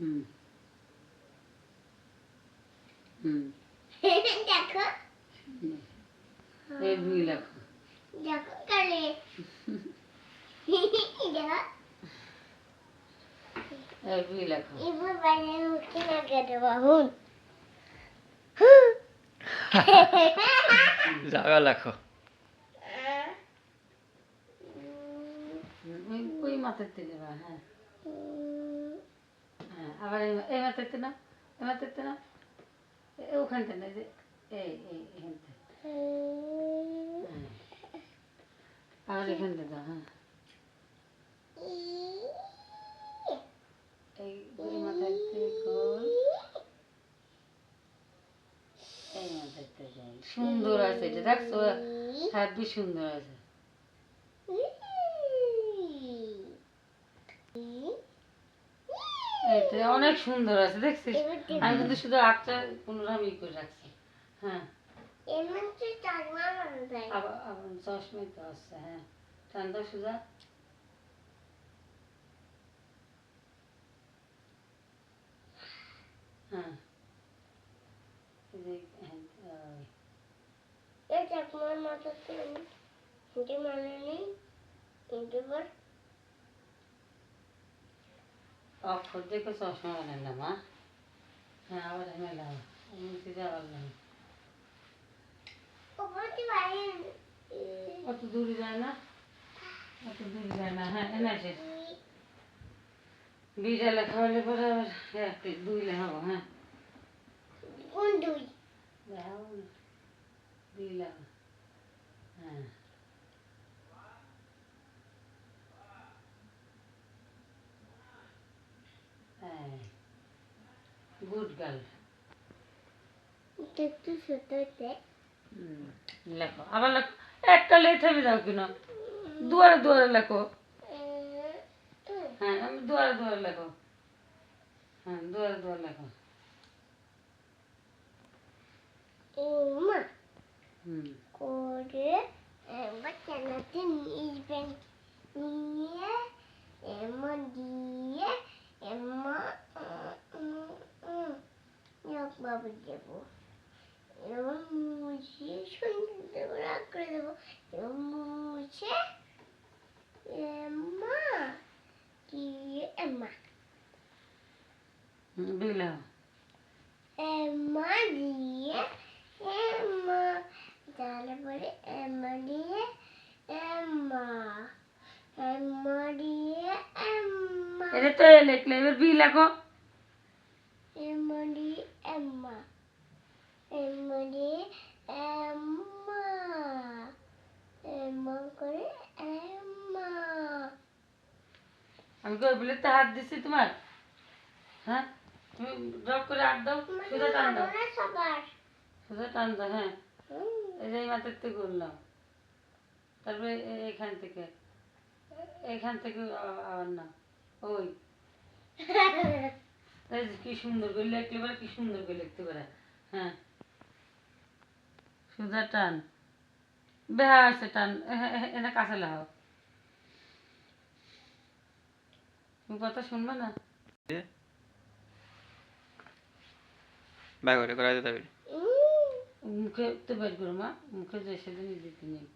হুম হুম দেখো এই দুই লেখো দেখো কালে দেখো এই দুই লেখো এবার বাইরে উঠে না কেটে বাহুন জায়গা লেখো ওই মাথাতে দেবা হ্যাঁ হ্যাঁ আবার এই মাথাতে না এই মাথাতে না ওখানটা না যে এই এখানটা আবার এখানটা দাও হ্যাঁ এই মাথাতে গোল এই মাথাতে গোল সুন্দর আছে এটা দেখছো হ্যাপি সুন্দর আছে এটা অনেক সুন্দর আছে দেখছিস আমি কিন্তু শুধু আটটা 15 করে রাখছি হ্যাঁ আবার আবার চশমাই তো আছে হ্যাঁ ঠান্ডা সুজা হ্যাঁ অক্ষর দেখো চশমা বানালাম হ্যাঁ আবার মেলাম যাওয়ার না অত দূরে যায় না অত দূরে যায় না হ্যাঁ এনেছে দুইটা লেখা হলে পরে আবার দুই লেখাবো হ্যাঁ লেখাবো না দুই লেখা হ্যাঁ গুড গার্ল লেখো আবার লেখো একটা লেখে যাও কিনা দুয়ারে দুয়ারে লেখো হ্যাঁ আমি দুয়ারে দুয়ারে লেখো হ্যাঁ দুয়ারে দুয়ারে লেখো করে বাচ্চাটাতে নিবেন নিয়ে এমন দিয়ে বাবু দেবো এবং মুছে সুন্দর করে দেবো এবং মুছে এম্মা কি এম্মা দুই লেখো এম্মা দিয়ে এম্মা তারপরে এম্মা দিয়ে এম্মা এম্মা দিয়ে এম্মা এটা তো লিখলে এবার বি লেখো এম্মা দিয়ে এম্মা এম্মা দিয়ে এম্মা এম্মা করে এম্মা আমি কই বলে তো হাত দিছি তোমার হ্যাঁ তুমি ড্রপ করে হাত দাও সোজা টান দাও সোজা টান দাও হ্যাঁ এই যে এই মাথাতে করলাম তারপরে এখান থেকে আবার না ওই এই যে কি সুন্দর করে লিখলে পারে কি সুন্দর করে লিখতে পারে হ্যাঁ সোজা টান বেহা আছে টান এনে কাছে লাগাও তুমি কথা শুনবে না ব্যাগ করে করা যেতে হবে Mm. মুখে তো বের করো মা মুখে যে সেদিন দিতে নেই